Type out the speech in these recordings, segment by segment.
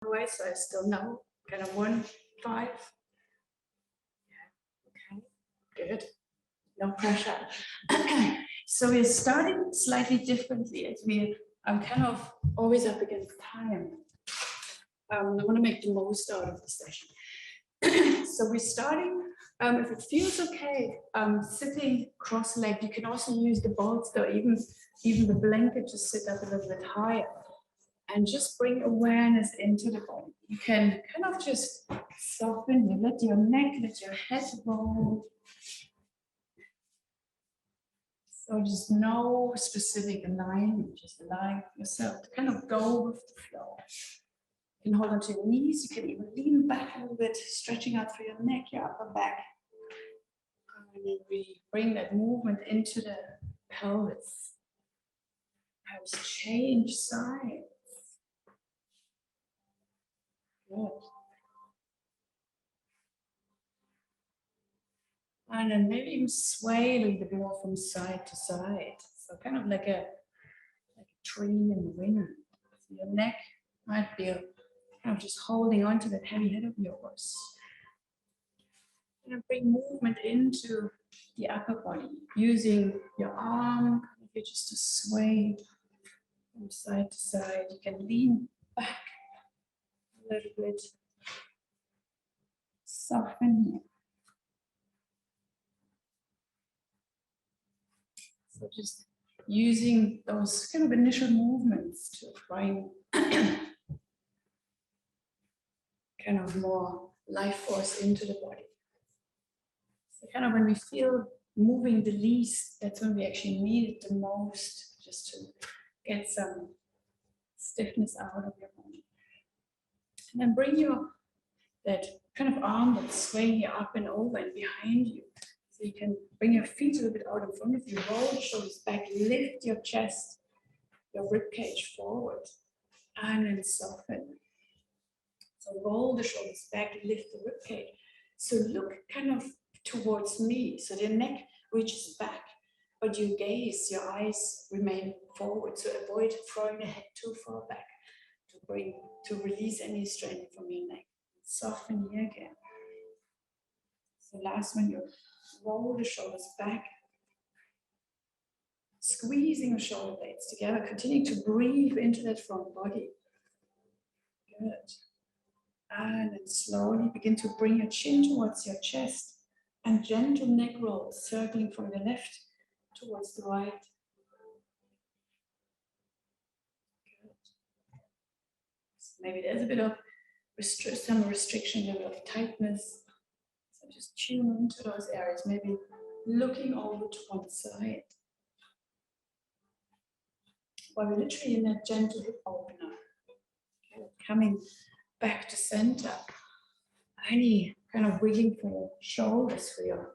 clockwise, so I still know. Kind of 1, 5. Yeah, okay, good. No pressure. So we're starting slightly differently as I'm kind of always up against time. I want to make the most out of the session. So we're starting, if it feels okay, sitting cross-legged. You can also use the bolster, even the blanket, to sit up a little bit higher. And just bring awareness into the body. You can kind of just soften, you let your neck, let your head roll. So just no specific alignment, just allow yourself to kind of go with the flow. You can hold onto your knees, you can even lean back a little bit, stretching out through your neck, your upper back. And then we bring that movement into the pelvis. Perhaps change sides. Good. And then maybe even sway a little bit more from side to side. So kind of like a tree in the wind. So your neck might be kind of just holding on to that heavy head of yours. And bring movement into the upper body, using your arm just to sway from side to side. You can lean back a little bit. Soften here. So just using those kind of initial movements to bring kind of more life force into the body. So kind of when we feel moving the least, that's when we actually need it the most, just to get some stiffness out of your body. And then bring that kind of arm that's swaying you up and over and behind you. So you can bring your feet a little bit out in front of you, roll the shoulders back, lift your chest, your rib cage forward, and then soften. So roll the shoulders back, lift the rib cage. So look kind of towards me, so the neck reaches back, but your gaze, your eyes remain forward. So avoid throwing the head too far back to release any strain from your neck. Soften here again. So last one, you roll the shoulders back, squeezing the shoulder blades together, continue to breathe into that front body. Good. And then slowly begin to bring your chin towards your chest and gentle neck rolls, circling from the left towards the right. Good. So maybe there's a bit of some restriction, a bit of tightness. So just tune into those areas, maybe looking over to one side. While we're literally in that gentle hip opener, okay, coming back to center. Any kind of wiggling for your shoulders, for your,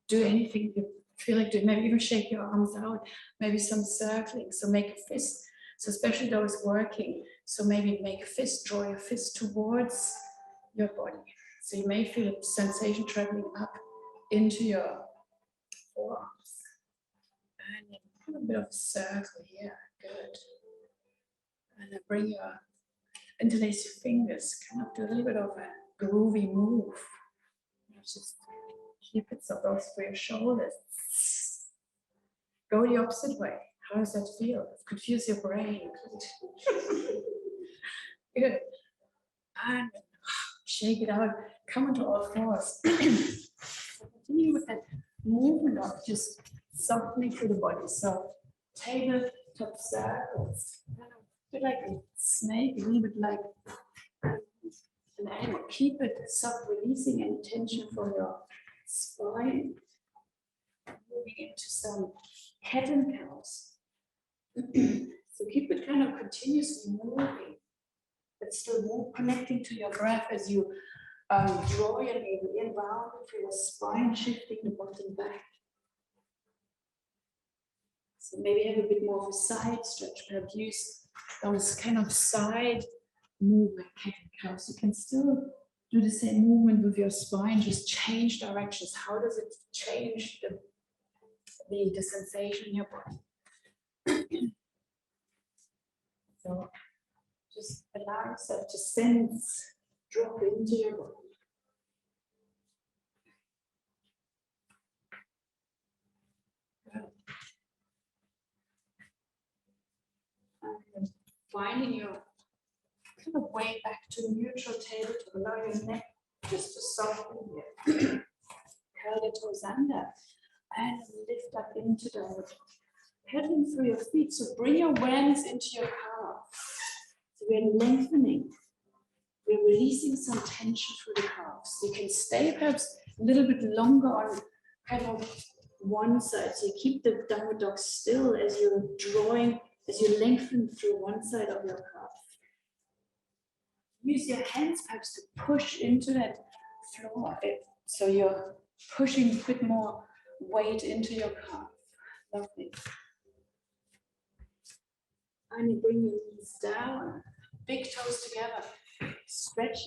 do anything you feel like doing. Maybe even shake your arms out, maybe some circling. So make a fist. So especially those working, so maybe make a fist, draw your fist towards your body. So you may feel a sensation traveling up into your forearms. And then kind of a bit of a circle here, good. And then bring your, interlace your fingers, kind of do a little bit of a groovy move. Just keep it so those for your shoulders. Go the opposite way. How does that feel? Confuse your brain. Good. And shake it out. Come into all fours. Continue with that movement of just softening through the body. So tabletop circles. A bit like a snake, a little bit like an animal. Keep it soft, releasing any tension from your spine. Moving into some cat and cows. So keep it kind of continuously moving, but still connecting to your breath as you draw your navel in, round through your spine, shifting the bottom back. So maybe have a bit more of a side stretch, perhaps use those kind of side movement, cat and cow. So you can still do the same movement with your spine, just change directions. How does it change the sensation in your body? So just allow yourself to sense, drop into your body. And finding your kind of way back to neutral table to allow your neck just to soften here. Curl your toes under and lift up into the pedaling through your feet. So bring your awareness into your calves. So we're lengthening. We're releasing some tension through the calves. You can stay perhaps a little bit longer on kind of one side. So you keep the downward dog still as you're drawing, as you lengthen through one side of your calf. Use your hands perhaps to push into that floor. So you're pushing a bit more weight into your calf. Lovely. And you bring your knees down, big toes together. Stretch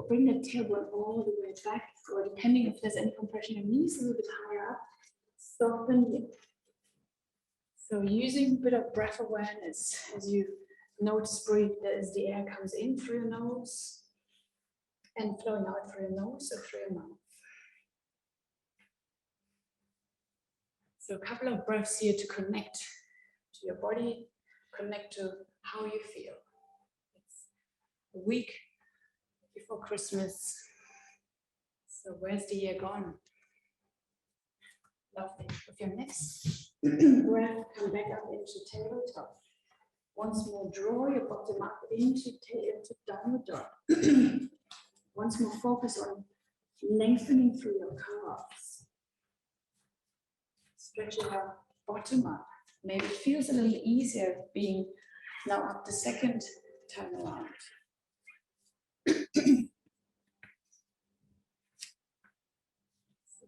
bring the tailbone all the way back, or depending if there's any compression in your knees, a little bit higher up. Soften it. So using a bit of breath awareness as you notice breathe as the air comes in through your nose and flowing out through your nose or through your mouth. So a couple of breaths here to connect to your body, connect to how you feel. It's a week before Christmas. So where's the year gone? Lovely. With your next breath, come back up into tabletop. Once more, draw your bottom up into downward dog. Once more, focus on lengthening through your calves. Stretching your bottom up. Maybe it feels a little easier being now up the second time around.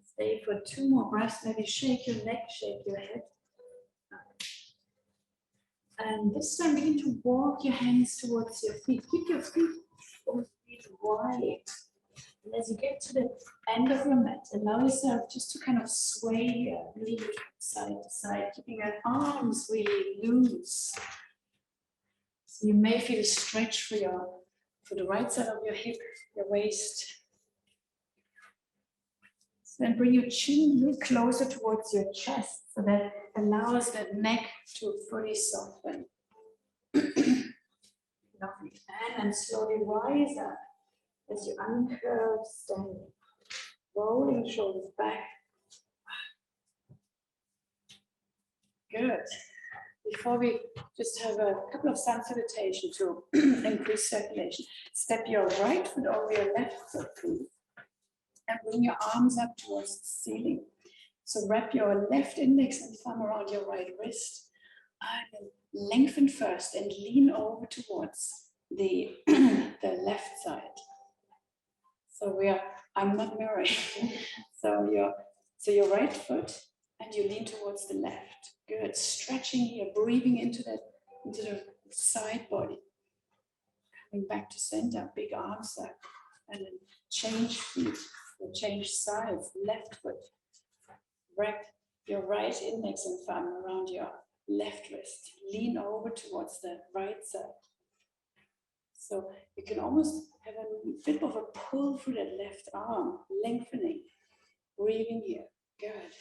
Stay for 2 more breaths. Maybe shake your neck, shake your head. And this time begin to walk your hands towards your feet. Keep your feet wide. And as you get to the end of your mat, allow yourself just to kind of sway here, lean side to side, keeping your arms really loose. So you may feel a stretch for the right side of your hip, your waist. So then bring your chin a little closer towards your chest, so that allows the neck to fully soften. Lovely. And slowly rise up as you uncurve, standing. Rolling shoulders back. Good. Before we just have a couple of sun salutation to increase circulation, step your right foot over your left foot, please. And bring your arms up towards the ceiling. So wrap your left index and thumb around your right wrist. And lengthen first and lean over towards the left side. So I'm not mirroring. So your right foot and you lean towards the left. Good. Stretching here, breathing into the side body. Coming back to center, big arms up. And then change feet, change sides, left foot. Wrap your right index and thumb around your left wrist. Lean over towards the right side. So you can almost have a bit of a pull through that left arm, lengthening. Breathing here. Good.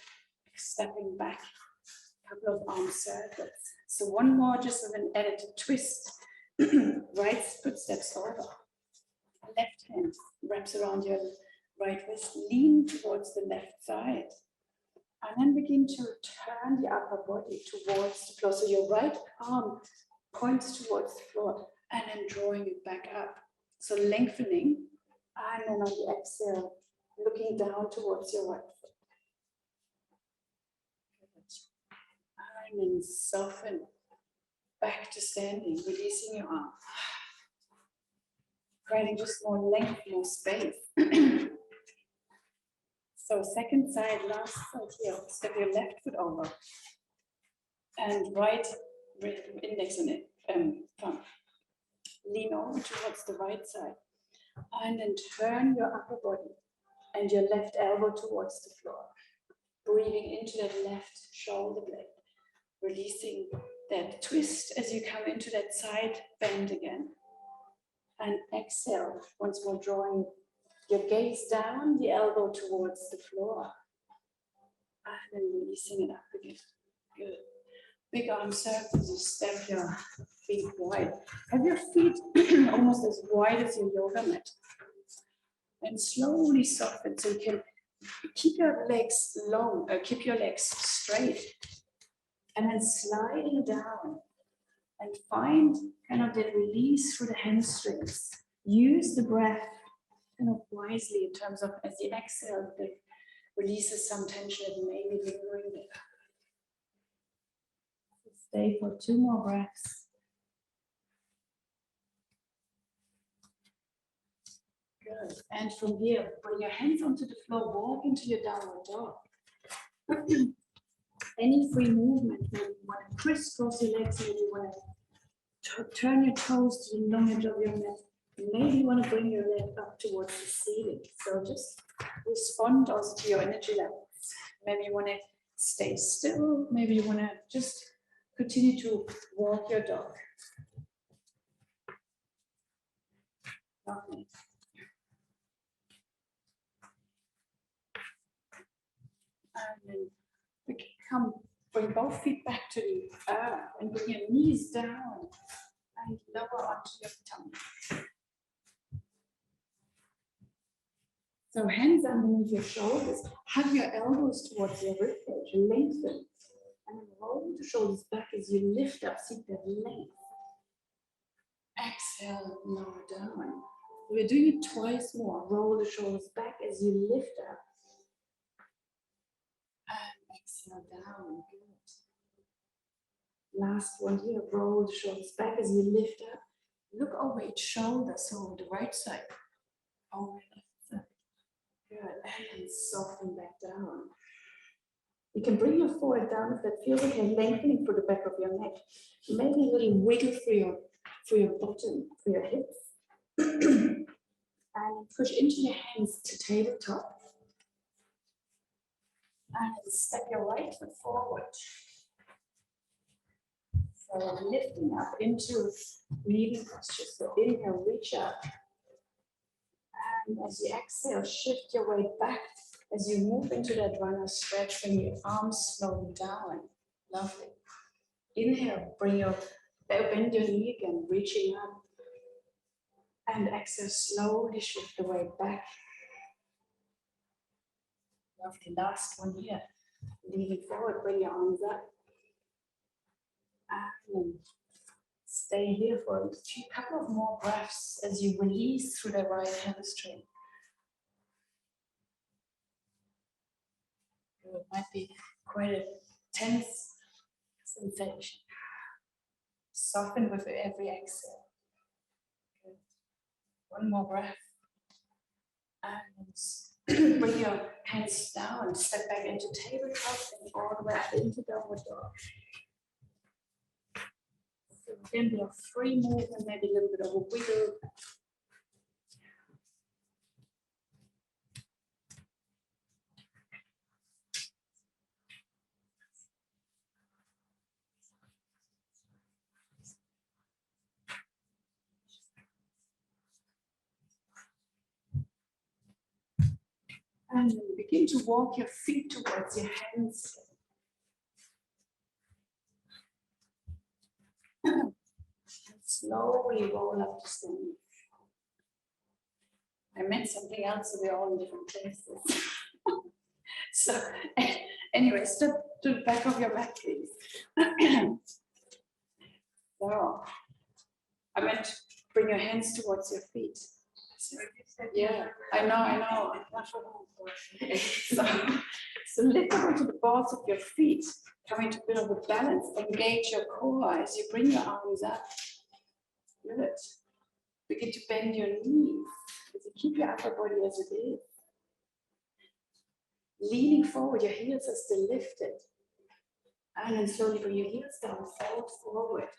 Stepping back. Couple of arm circles. So one more just with an added twist. Right foot steps over. Left hand wraps around your right wrist. Lean towards the left side. And then begin to turn the upper body towards the floor. So your right arm points towards the floor and then drawing it back up. So lengthening. And then on the exhale, looking down towards your right foot. And then soften. Back to standing, releasing your arm. Creating just more length, more space. So second side, last side here. Step your left foot over. And right index on it, thumb. Lean over towards the right side. And then turn your upper body and your left elbow towards the floor. Breathing into that left shoulder blade. Releasing that twist as you come into that side bend again. And exhale, once more drawing your gaze down, the elbow towards the floor. And then releasing it up again. Good. Big arm circles, you step your feet wide. Have your feet almost as wide as your yoga mat. And slowly soften so you can keep your legs long, keep your legs straight. And then sliding down and find kind of the release through the hamstrings. Use the breath kind of wisely in terms of as you exhale, that releases some tension that may be lingering there. Stay for 2 more breaths. Good. And from here, bring your hands onto the floor, walk into your downward dog. Any free movement, maybe you want to crisscross your legs, maybe you want to turn your toes to the long edge of your mat. Maybe you want to bring your leg up towards the ceiling. So just respond also to your energy levels. Maybe you want to stay still. Maybe you want to just continue to walk your dog. Lovely. And then we can bring both feet back to the earth and bring your knees down and lower onto your tummy. So hands underneath your shoulders, hug your elbows towards your ribcage, lengthen, and roll the shoulders back as you lift up, seek that length. Exhale, lower down. We're doing it twice more. Roll the shoulders back as you lift up. And exhale down. Good. Last one here. Roll the shoulders back as you lift up. Look over each shoulder, so the right side. Over the left side. Good. And soften back down. You can bring your forehead down if that feels like you're lengthening through the back of your neck. Maybe a little wiggle for your bottom, for your hips. And push into your hands to tabletop. And step your right foot forward. So lifting up into leading posture. So inhale, reach up. And as you exhale, shift your weight back. As you move into that runner stretch, bring your arms slowly down. Lovely. Inhale, bend your knee again, reaching up. And exhale, slowly shift the weight back. Lovely. Last one here. Leaning forward, bring your arms up. And stay here for a couple of more breaths as you release through the right hamstring. It might be quite a tense sensation. Soften with every exhale. Good. One more breath. And bring your hands down, step back into tabletop and all the way up into downward dog. So again, we have free movement, maybe a little bit of a wiggle. And then begin to walk your feet towards your hands. And slowly roll up to standing. I meant something else, so we're all in different places. So, anyway, step to the back of your mat, please. So, I meant to bring your hands towards your feet. Yeah, I know. So lift up into the balls of your feet, coming to a bit of a balance. Engage your core as you bring your arms up. Good. Begin to bend your knees as you keep your upper body as it is. Leaning forward, your heels are still lifted. And then slowly bring your heels down, fold forward.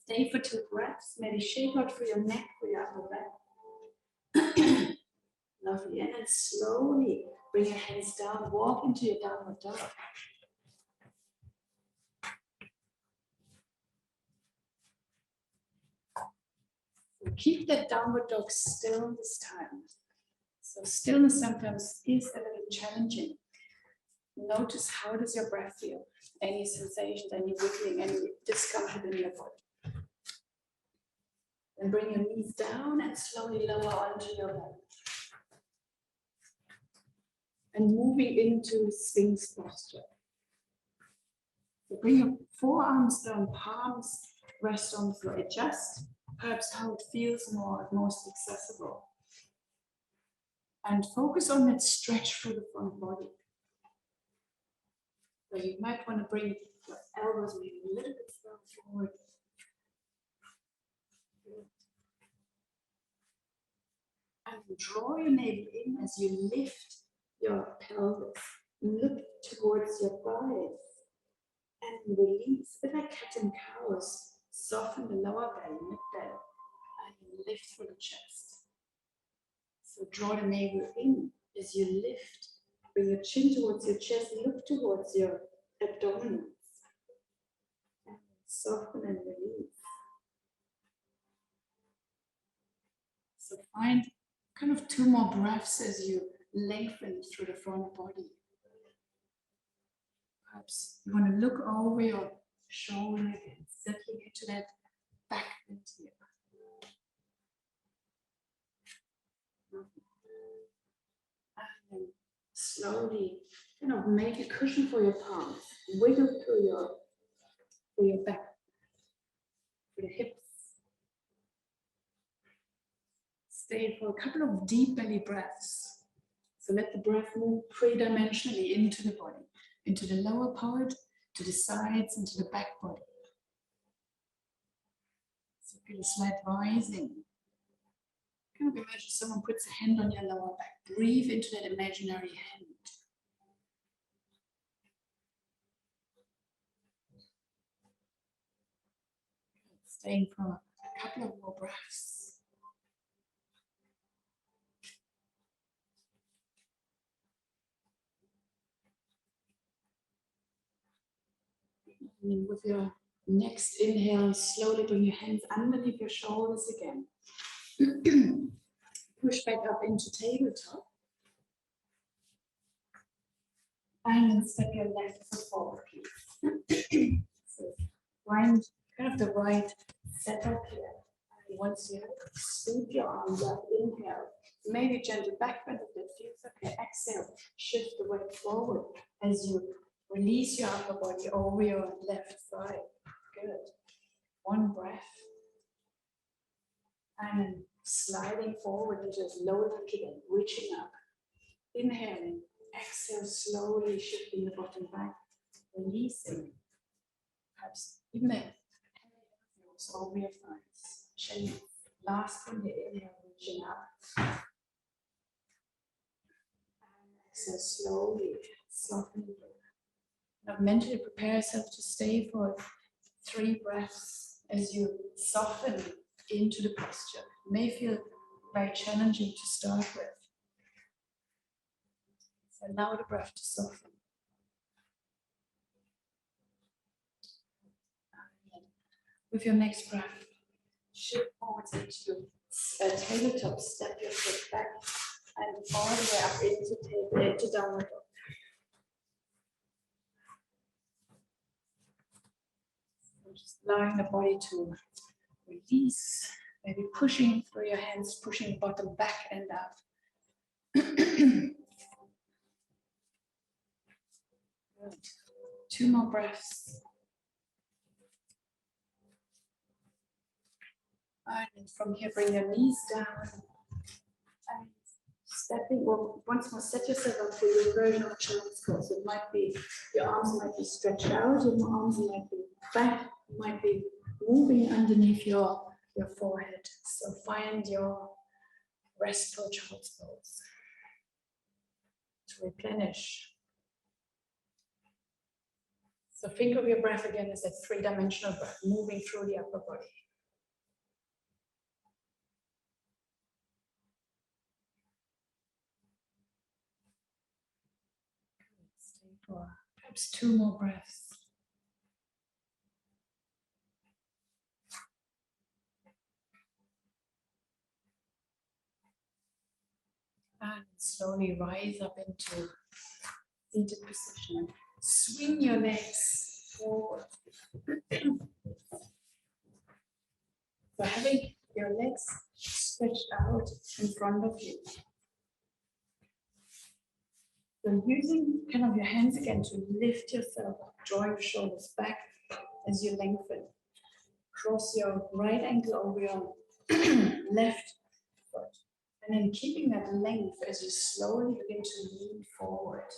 Stay for 2 breaths. Maybe shake out through your neck, through your upper back. Lovely. And then slowly bring your hands down, walk into your downward dog. Keep that downward dog still this time. So stillness sometimes is a little challenging. Notice how does your breath feel? Any sensations, any wiggling, any discomfort in your body. Then bring your knees down and slowly lower onto your belly. And moving into Sphinx posture. So bring your forearms down, palms rest on the floor. Adjust perhaps how it feels most accessible. And focus on that stretch through the front body. So you might want to bring your elbows maybe a little bit forward. And draw your navel in as you lift your pelvis. Look towards your thighs. And release, a bit like cat and cows. Soften the lower belly, mid-belly. And lift through the chest. So draw the navel in as you lift. Bring your chin towards your chest. Look towards your abdominals. And soften and release. So find kind of 2 more breaths as you lengthen through the front body. Perhaps you want to look over your shoulder and settling into that back bend here. And then slowly kind of make a cushion for your palms. Wiggle through your back, through the hips. Stay for a couple of deep belly breaths. So let the breath move 3-dimensionally into the body, into the lower part, to the sides, and to the back body. So feel a slight rising. Kind of imagine someone puts a hand on your lower back. Breathe into that imaginary hand. Staying for a couple of more breaths. And with your next inhale, slowly bring your hands underneath your shoulders again. Push back up into tabletop. And then step your left foot forward, please. So find kind of the right setup here. And once you sweep your arms up, inhale. Maybe gentle back bend if that feels okay. Exhale, shift the weight forward as you release your upper body over your left side. Good. One breath. And then sliding forward into this low lunge again, reaching up. Inhaling. Exhale, slowly shifting the bottom back. Releasing. Perhaps even a heavy over your thighs. Chin. Last from the inhale, reaching up. So slowly soften the breath. Now mentally prepare yourself to stay for 3 breaths as you soften into the posture. It may feel very challenging to start with. So allow the breath to soften. And with your next breath, shift forwards into tabletop. Step your foot back and all the way up into downward dog. Just allowing the body to release, maybe pushing through your hands, pushing bottom back and up. Good. 2 more breaths. And from here, bring your knees down. And stepping, well, once more, set yourself up for your version of child's pose. So it might be, your arms might be stretched out, your arms might be back, might be moving underneath your forehead. So find your restful child's pose to replenish. So think of your breath again as a 3-dimensional breath, moving through the upper body. Stay for perhaps 2 more breaths. And slowly rise up into seated position. Swing your legs forward. So having your legs stretched out in front of you. So using kind of your hands again to lift yourself up, draw your shoulders back as you lengthen. Cross your right ankle over your left foot. And then keeping that length as you slowly begin to lean forward.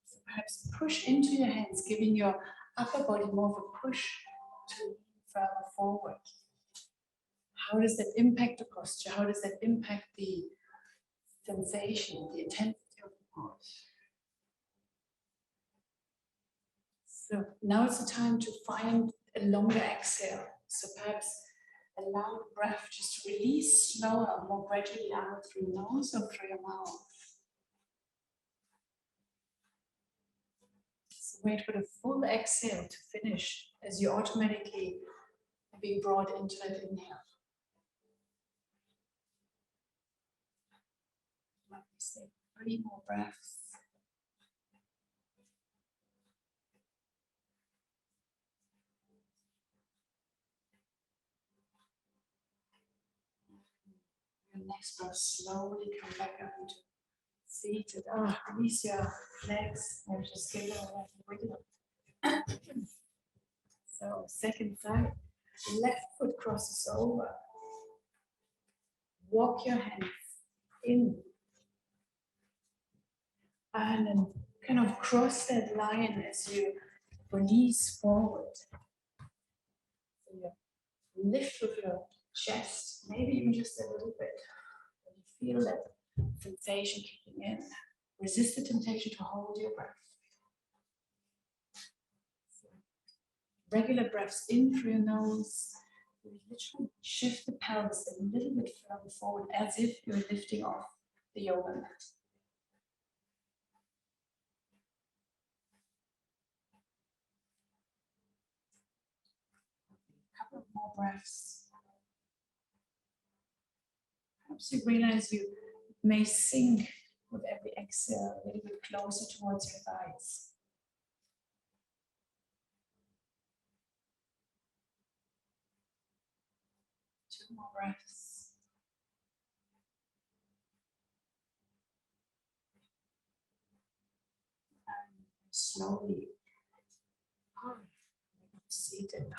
So perhaps push into your hands, giving your upper body more of a push to lean further forward. How does that impact the posture? How does that impact the sensation, the intensity of the pose? So now it's the time to find a longer exhale. So perhaps allow the breath just to release slower, more gradually out through your nose or through your mouth. So wait for the full exhale to finish as you automatically are being brought into that inhale. Let me say 3 more breaths. Your next breath, slowly come back up into seated. Release your legs or just give it a wiggle. So second side, left foot crosses over. Walk your hands in. And then kind of cross that line as you release forward. So you lift with your chest, maybe even just a little bit. You feel that sensation kicking in. Resist the temptation to hold your breath. So regular breaths in through your nose. You literally shift the pelvis a little bit further forward as if you're lifting off the yoga mat. A couple of more breaths. Perhaps you realize you may sink with every exhale a little bit closer towards your thighs. Two more breaths. And slowly seated.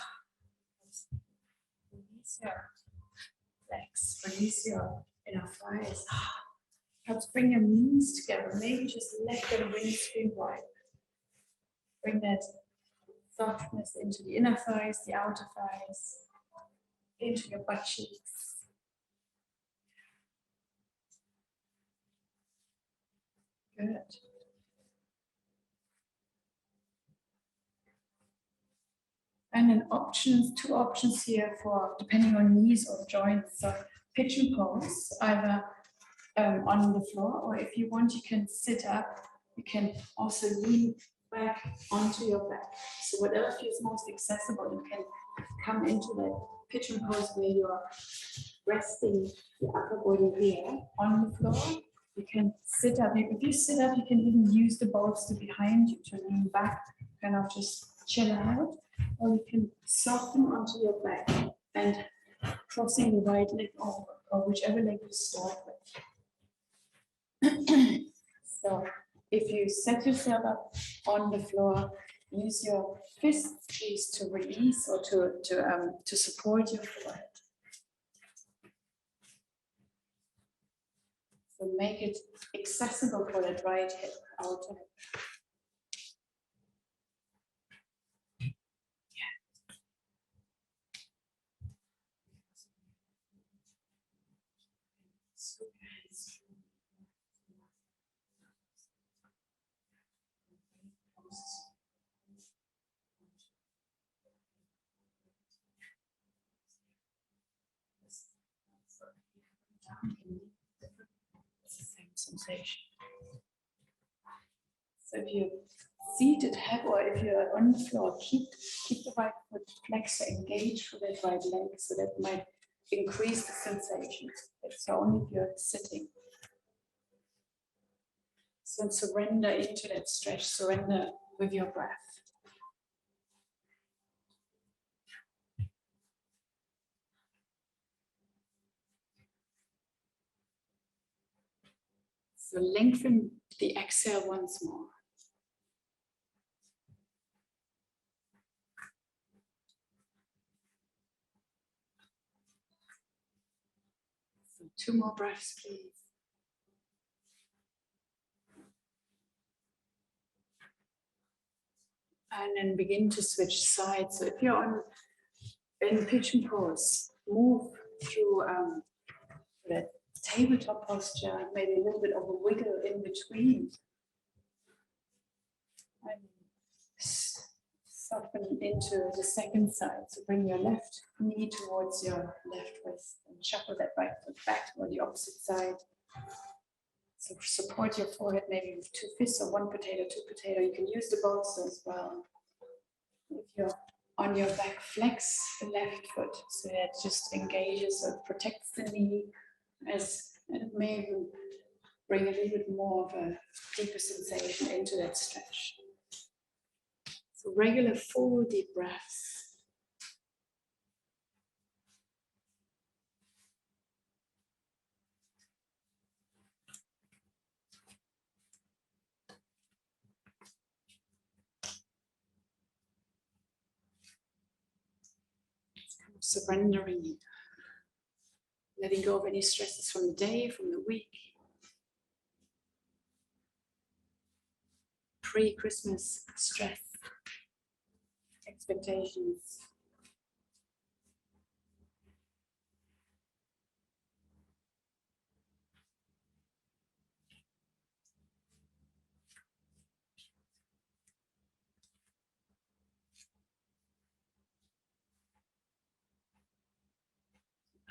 Release your legs, release your inner thighs. Perhaps bring your knees together. Maybe just let them windscreen wide. Bring that softness into the inner thighs, the outer thighs, into your butt cheeks. Good. And then two options here for depending on knees or joints. So pigeon pose, either on the floor, or if you want, you can sit up. You can also lean back onto your back. So whatever feels most accessible, you can come into that pigeon pose where you're resting the upper body here on the floor. You can sit up. If you sit up, you can even use the bolster behind you to lean back, kind of just chill out. Or you can soften onto your back and crossing the right leg over, or whichever leg you start with. So if you set yourself up on the floor, use your fists please to release or to support your forehead. So make it accessible for that right hip, outer hip. It's the same sensation. So if you're seated, or if you're on the floor, keep the right foot flexed, engage for that right leg. So that might increase the sensation. It's only if you're sitting. So surrender into that stretch, surrender with your breath. So lengthen the exhale once more. So 2 more breaths, please. And then begin to switch sides. So if you're in pigeon pose, move through that tabletop posture, maybe a little bit of a wiggle in between. And soften into the second side. So bring your left knee towards your left wrist and shuffle that right foot back toward the opposite side. So support your forehead maybe with 2 fists or 1 potato, 2 potato. You can use the bolster as well. If you're on your back, flex the left foot so that it just engages or protects the knee, as it may even bring a little bit more of a deeper sensation into that stretch. So regular full deep breaths. Surrendering, letting go of any stresses from the day, from the week, pre-Christmas stress, expectations.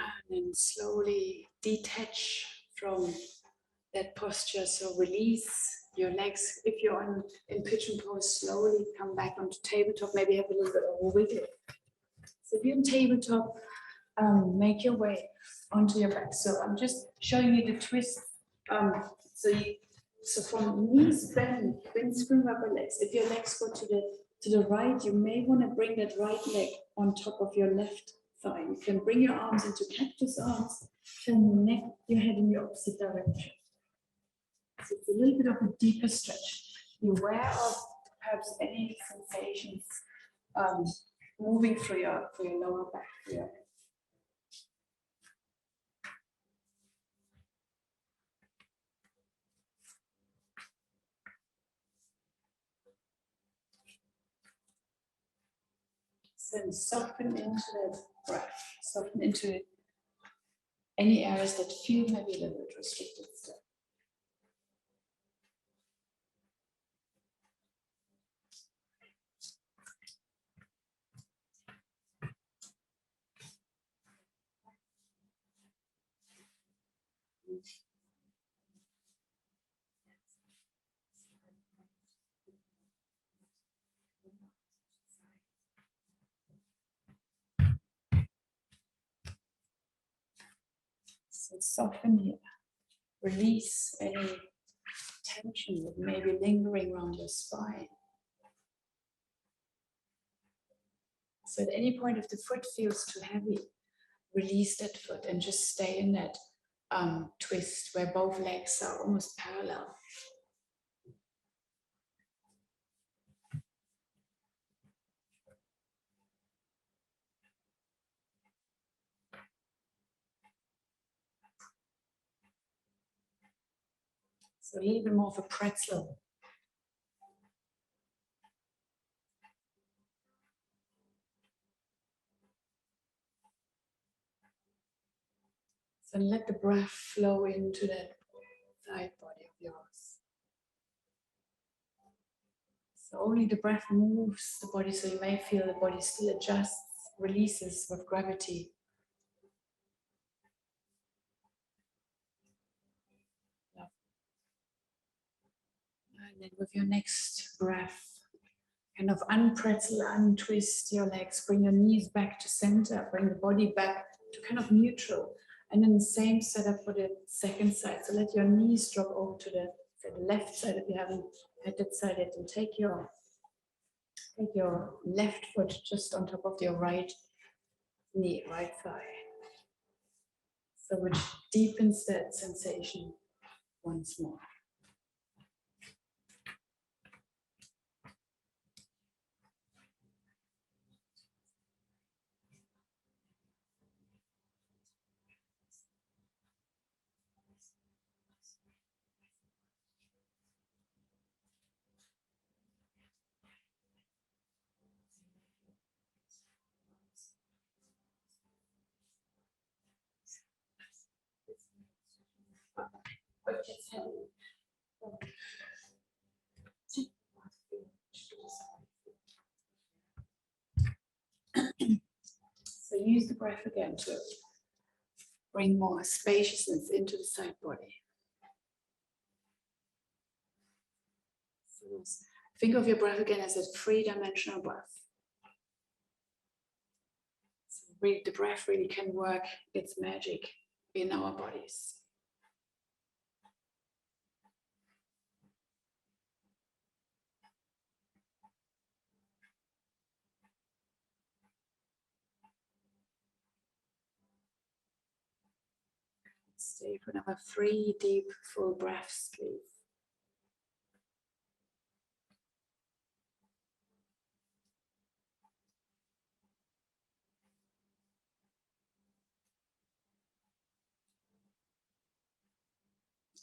And then slowly detach from that posture. So release your legs. If you're in pigeon pose, slowly come back onto tabletop. Maybe have a little bit of a wiggle. So if you're in tabletop, make your way onto your back. So I'm just showing you the twist. So from knees bend, screw rubber legs. If your legs go to the right, you may want to bring that right leg on top of your left thigh. You can bring your arms into cactus arms, turn your neck, your head in the opposite direction. So it's a little bit of a deeper stretch. Be aware of perhaps any sensations moving through your lower back here. So soften into that breath, soften into any areas that feel maybe a little bit restricted still. So soften here. Release any tension that may be lingering around your spine. So at any point if the foot feels too heavy, release that foot and just stay in that twist where both legs are almost parallel. So a little bit more of a pretzel. So let the breath flow into that side body of yours. So only the breath moves the body, so you may feel the body still adjusts, releases with gravity. And then with your next breath, kind of unpretzel, untwist your legs, bring your knees back to center, bring the body back to kind of neutral. And then the same setup for the second side. So let your knees drop over to the left side if you haven't had that side yet, and take your left foot just on top of your right knee, right thigh. So which deepens that sensation once more. So use the breath again to bring more spaciousness into the side body. So think of your breath again as a three-dimensional breath. So the breath really can work its magic in our bodies. Stay for another 3 deep, full breaths, please.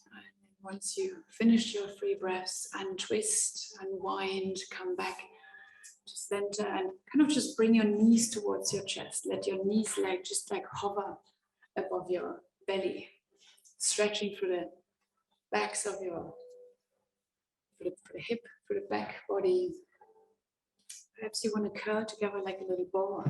And then once you finish your 3 breaths, untwist, unwind, come back to center, and kind of just bring your knees towards your chest. Let your knees just hover above your belly, stretching through the backs of your, through the hip, through the back body. Perhaps you want to curl together like a little ball.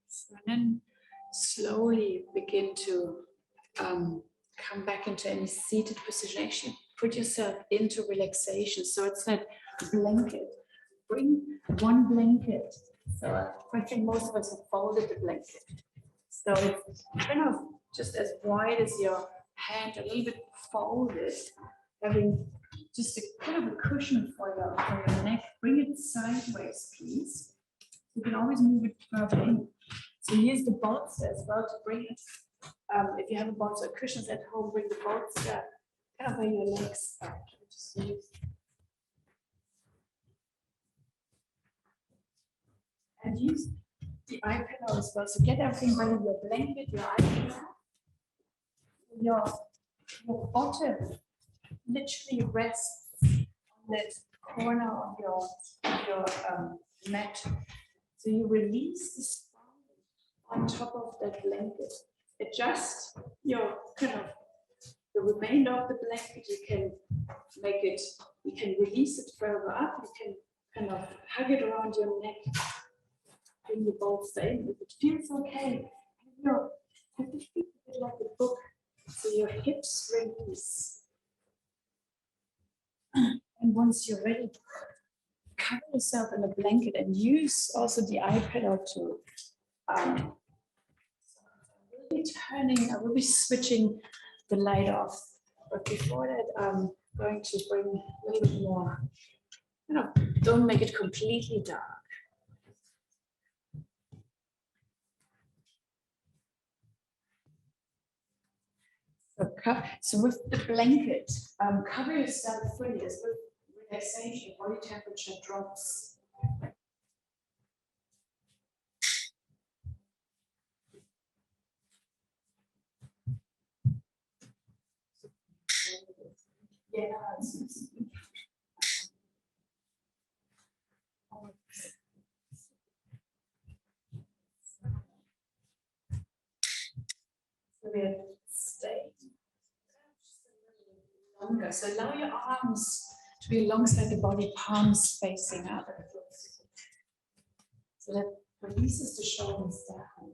So then slowly begin to come back into any seated position. Actually, put yourself into relaxation. So it's that blanket. Bring one blanket. So I think most of us have folded the blanket. So it's kind of just as wide as your hand, a little bit folded, having just a kind of a cushion for your neck. Bring it sideways, please. You can always move it further in. So use the bolster as well to bring it. If you have a bolster cushions at home, bring the bolster kind of where your legs are. Just use. And use the eye pillow as well. So get everything ready, your blanket, your eye pillow, your bottom literally rests on that corner of your mat. So you release the spine on top of that blanket. Adjust your kind of the remainder of the blanket. You can make it, you can release it further up, you can kind of hug it around your neck. Bring the bolster in. If it feels okay, have the feet a bit like a book, so your hips release. And once you're ready, cover yourself in a blanket and use also the eye pillow to I will be switching the light off. But before that, I'm going to bring a little bit more, don't make it completely dark. So with the blanket, cover yourself fully as with relaxation, body temperature drops. Yeah. So we're staying longer. So allow your arms to be alongside the body, palms facing up. So that releases the shoulders down.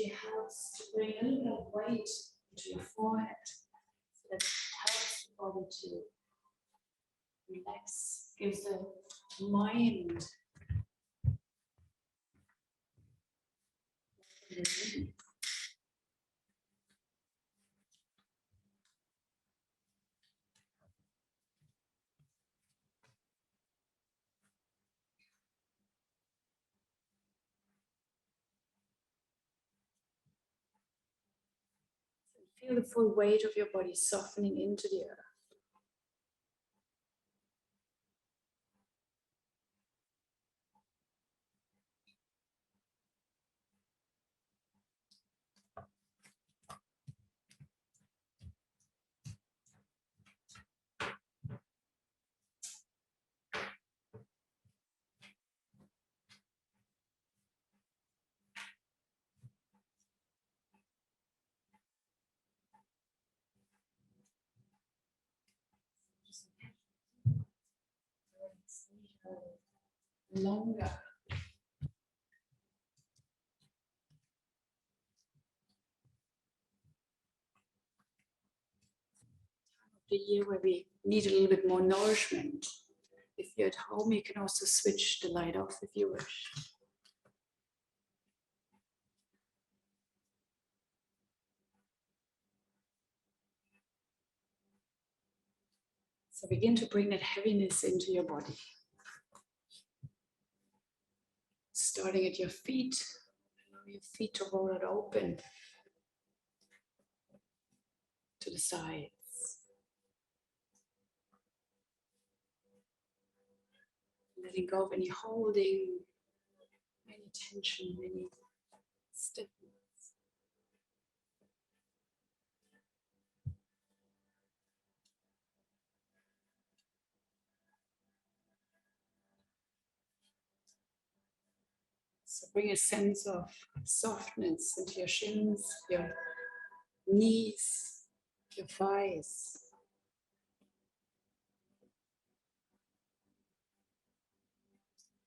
actually helps to bring a little bit of weight into your forehead. So that helps the body to relax, gives the mind relief. Feel the full weight of your body softening into the earth. Longer. The year where we need a little bit more nourishment. If you're at home, you can also switch the light off if you wish. So begin to bring that heaviness into your body. Starting at your feet, allow your feet to roll it open to the sides. Letting go of any holding, any tension, any stiffness. So bring a sense of softness into your shins, your knees, your thighs.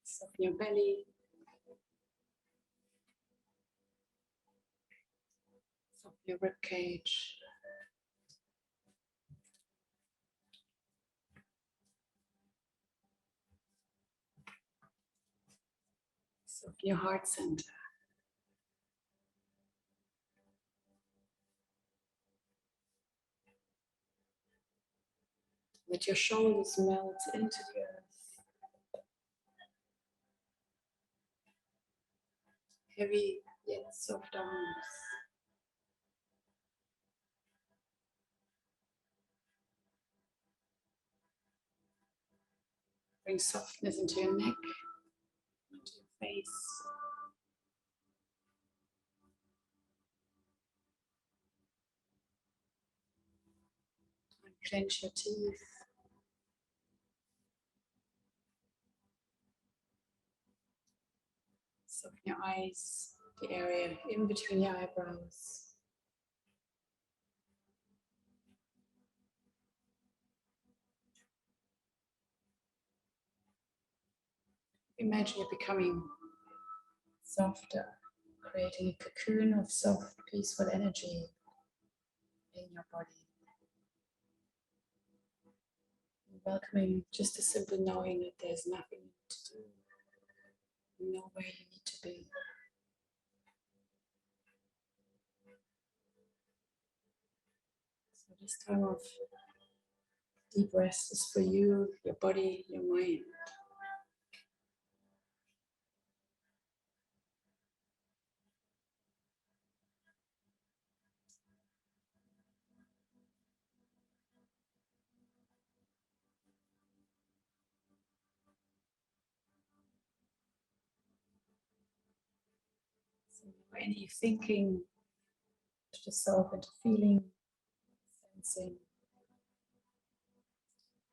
Soften your belly. Soften your rib cage. Soften your heart center. Let your shoulders melt into the earth. Heavy yet soft arms. Bring softness into your neck, into your face. Clench your teeth. Soften your eyes, the area in between your eyebrows. Imagine you're becoming softer, creating a cocoon of soft, peaceful energy in your body. Welcoming just a simple knowing that there's nothing to do, nowhere you need to be. So this time of deep rest is for you, your body, your mind. So any thinking, dissolve into feeling, sensing,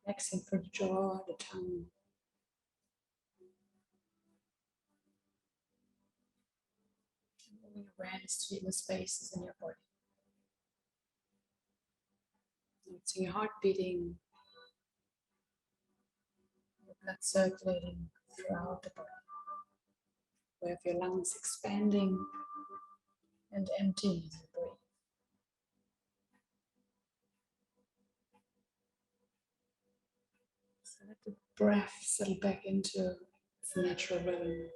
relaxing through the jaw, the tongue. Moving awareness to the inner spaces in your body. Noticing your heart beating, your blood circulating throughout the body. Where your lungs expanding, and empty as you breathe. So let the breath settle back into its natural rhythm.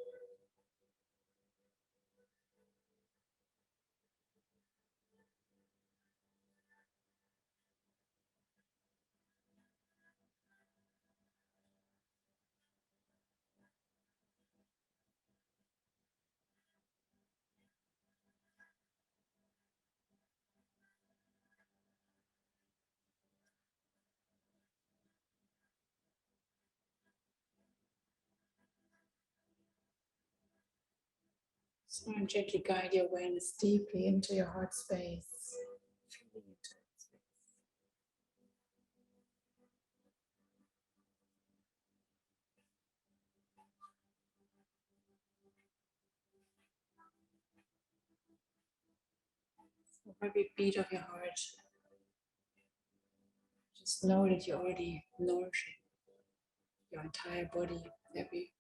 So now gently guide your awareness deeply into your heart space. Feeling into that space. So every beat of your heart, just know that you're already nourishing your entire body, every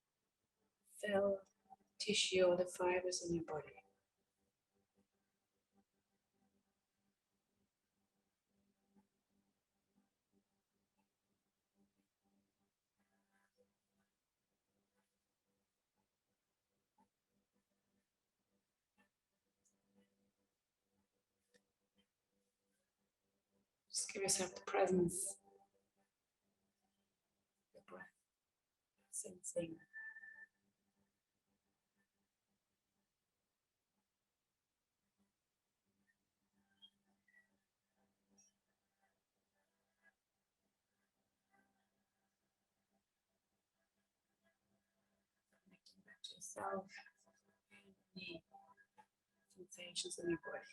cell, tissue, all the fibers in your body. Just give yourself the presence of your breath, sensing. Connecting back to yourself, any sensations in your body.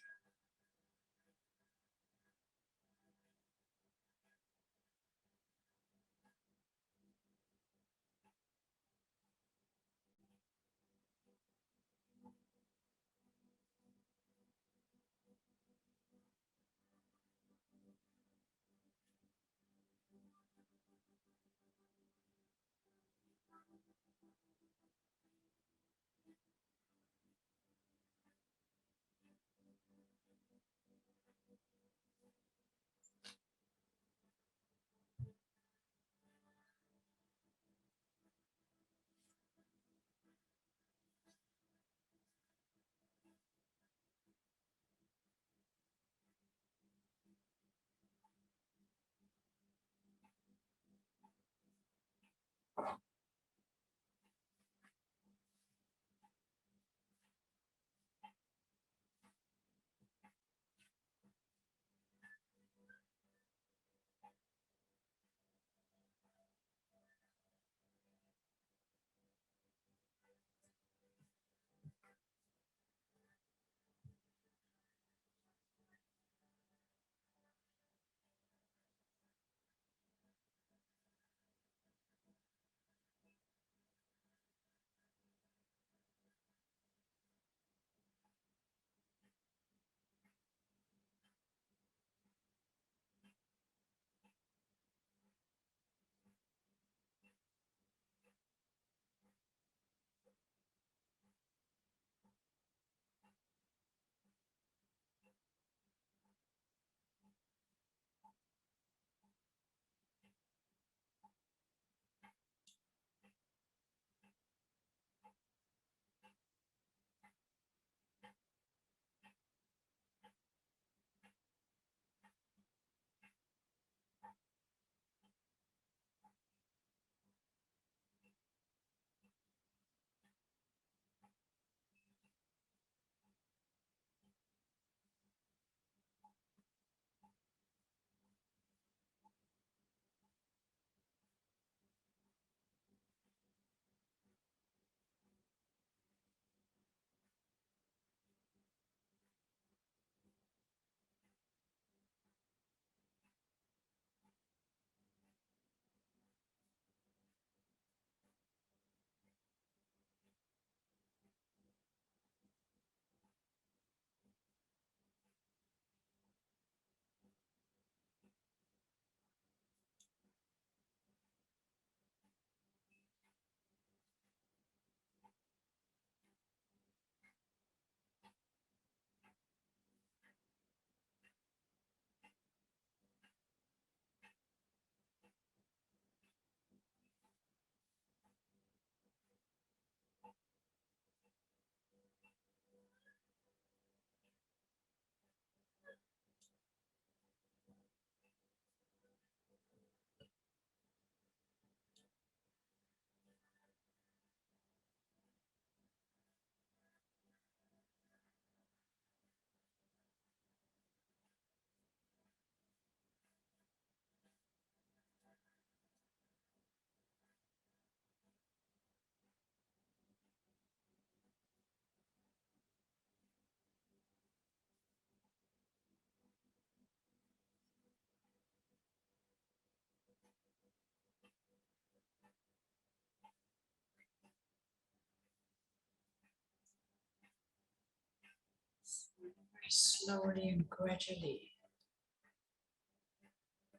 slowly and gradually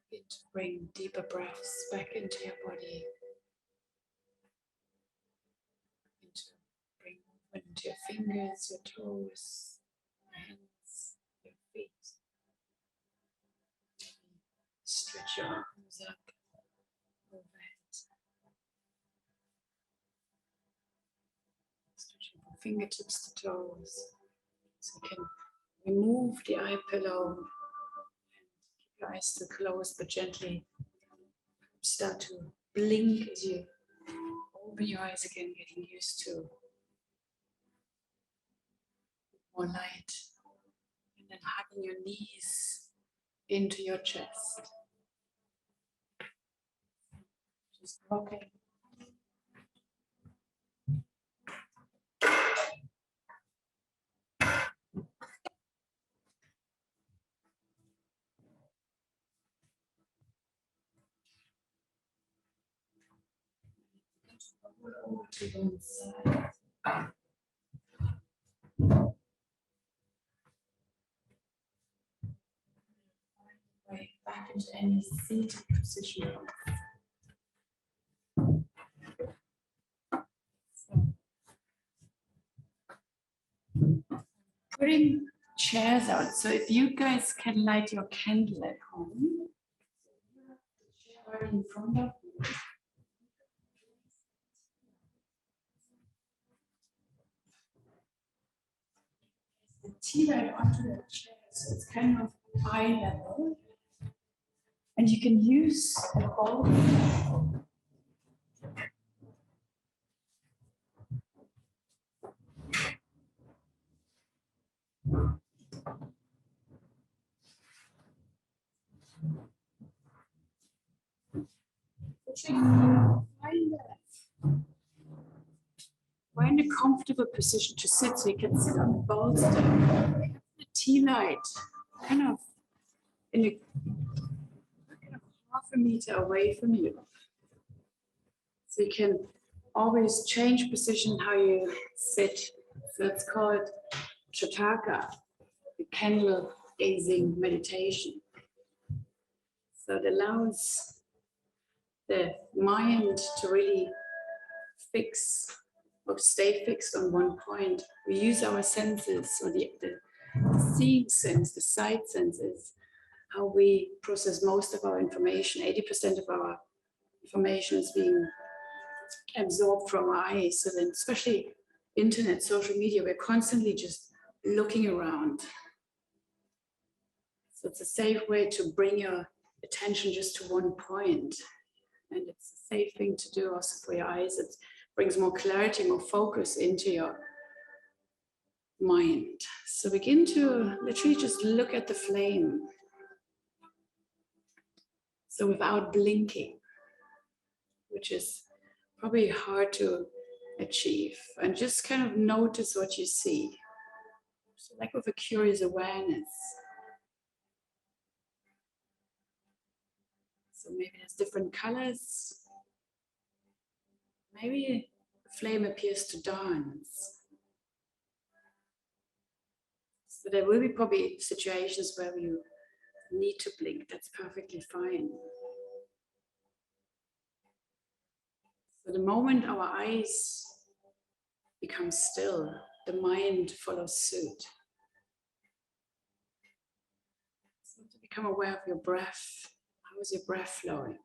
begin to bring deeper breaths back into your body, into bring movement into your fingers, your toes, your hands, your feet. Stretch your arms up overhead. Stretching from fingertips to toes. So you can remove the eye pillow and keep your eyes still closed, but gently start to blink as you open your eyes again, getting used to more light. And then hugging your knees into your chest. Just rocking. Over to one side. Way back into any seated position. So, putting chairs out. So if you guys can light your candle at home, right in front of you. The tea light onto the chair, so it's kind of eye level. And you can use a bulb. Find a comfortable position to sit, so you can sit on the bolster. The tea light kind of in a kind of half a meter away from you. So you can always change position how you sit. So it's called Chataka, the candle gazing meditation. So it allows the mind to really fix or stay fixed on one point. We use our senses, or the seeing sense, the sight senses, how we process most of our information. 80% of our information is being absorbed from our eyes. So then, especially internet, social media, we're constantly just looking around. So it's a safe way to bring your attention just to one point. And it's a safe thing to do also for your eyes. It brings more clarity, more focus into your mind. So begin to literally just look at the flame. So without blinking, which is probably hard to achieve. And just kind of notice what you see. So like with a curious awareness. So maybe there's different colors. Maybe the flame appears to dance. So there will be probably situations where you need to blink. That's perfectly fine. So the moment our eyes become still, the mind follows suit. So to become aware of your breath. How is your breath flowing?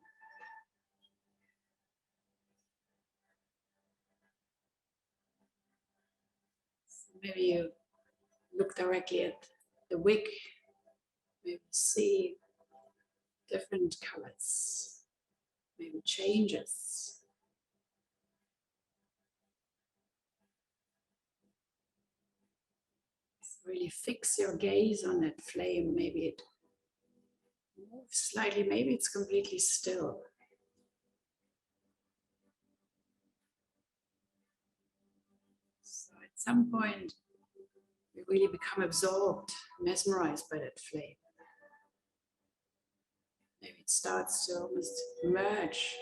So maybe you look directly at the wick, maybe see different colors, maybe changes. So really fix your gaze on that flame. Maybe it moves slightly, maybe it's completely still. So at some point, we really become absorbed, mesmerized by that flame. Maybe it starts to almost merge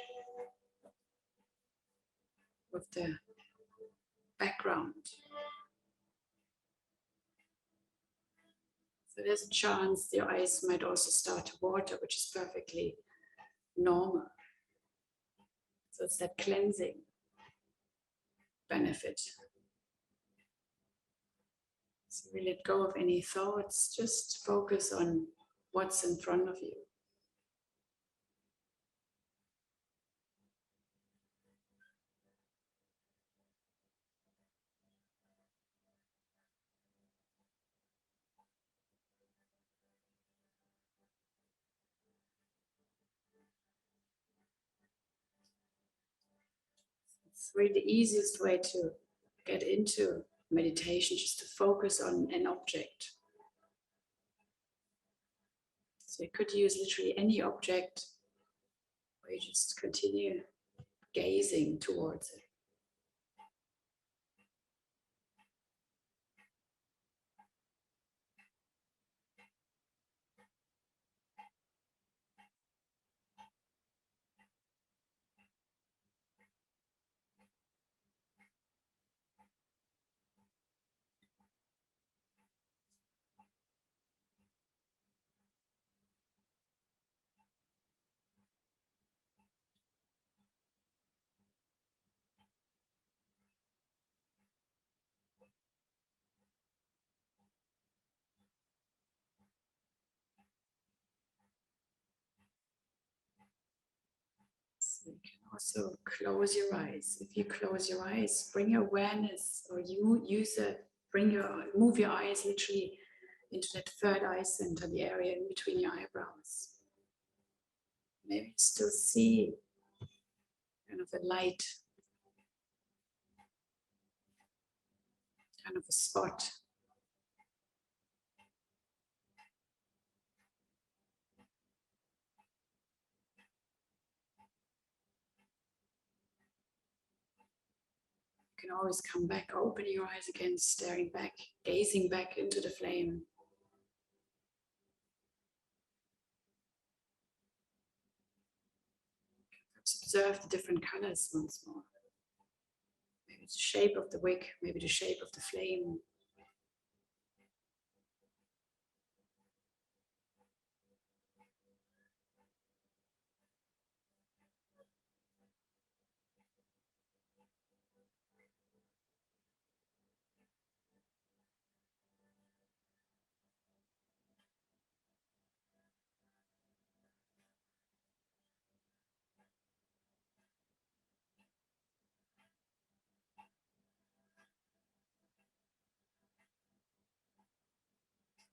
with the background. So there's a chance your eyes might also start to water, which is perfectly normal. So it's that cleansing benefit. So we let go of any thoughts, just focus on what's in front of you. It's really the easiest way to get into meditation, just to focus on an object. So you could use literally any object, or you just continue gazing towards it. So you can also close your eyes. If you close your eyes, bring your awareness, or you use it, move your eyes literally into that third eye center, the area in between your eyebrows. Maybe still see kind of a light, kind of a spot. You can always come back, open your eyes again, staring back, gazing back into the flame. Perhaps observe the different colors once more. Maybe it's the shape of the wick, maybe the shape of the flame.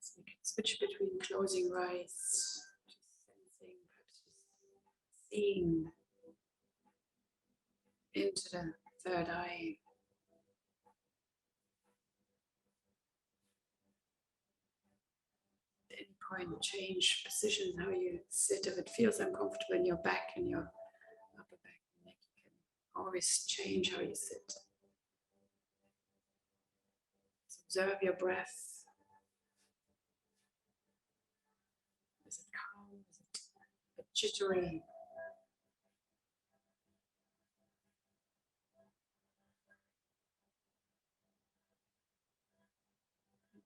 So you can switch between closing your eyes, just sensing, perhaps just seeing into the third eye. At any point, change position, how you sit. If it feels uncomfortable in your back and your upper back and neck, you can always change how you sit. So observe your breath. Is it calm? Is it a bit jittery?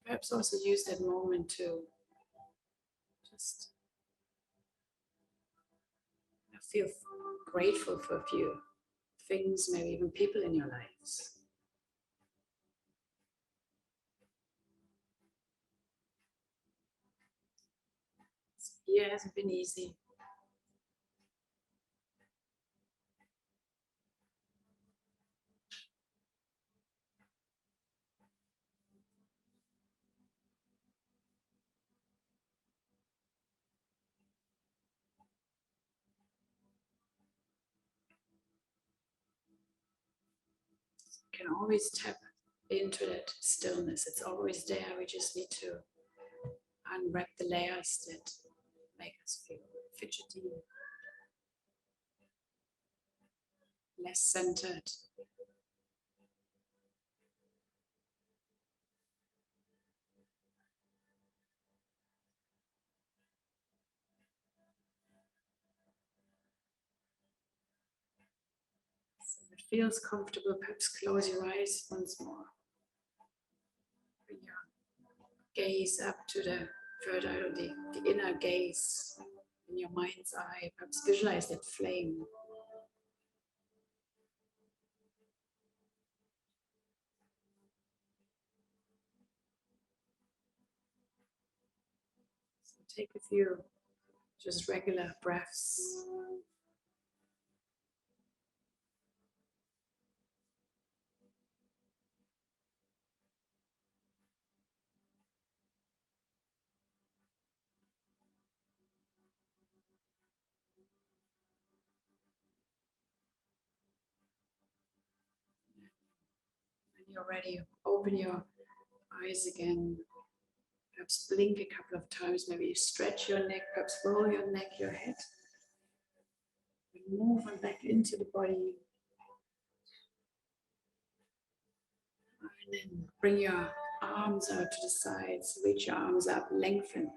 Perhaps also use that moment to just feel grateful for a few things, maybe even people in your lives. It hasn't been easy. You can always tap into that stillness. It's always there. We just need to unwrap the layers that make us feel fidgety, less centered. So if it feels comfortable, perhaps close your eyes once more. Bring your gaze up to the further out of the inner gaze in your mind's eye. Perhaps visualize that flame. So take a few just regular breaths. When you're ready, open your eyes again. Perhaps blink a couple of times, maybe stretch your neck, perhaps roll your neck, your head. And move on back into the body. And then bring your arms out to the sides, reach your arms up, lengthen.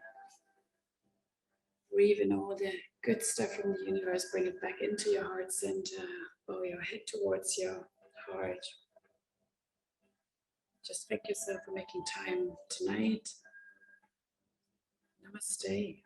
Breathe in all the good stuff from the universe, bring it back into your heart center, bow your head towards your heart. Just thank yourself for making time tonight. Namaste.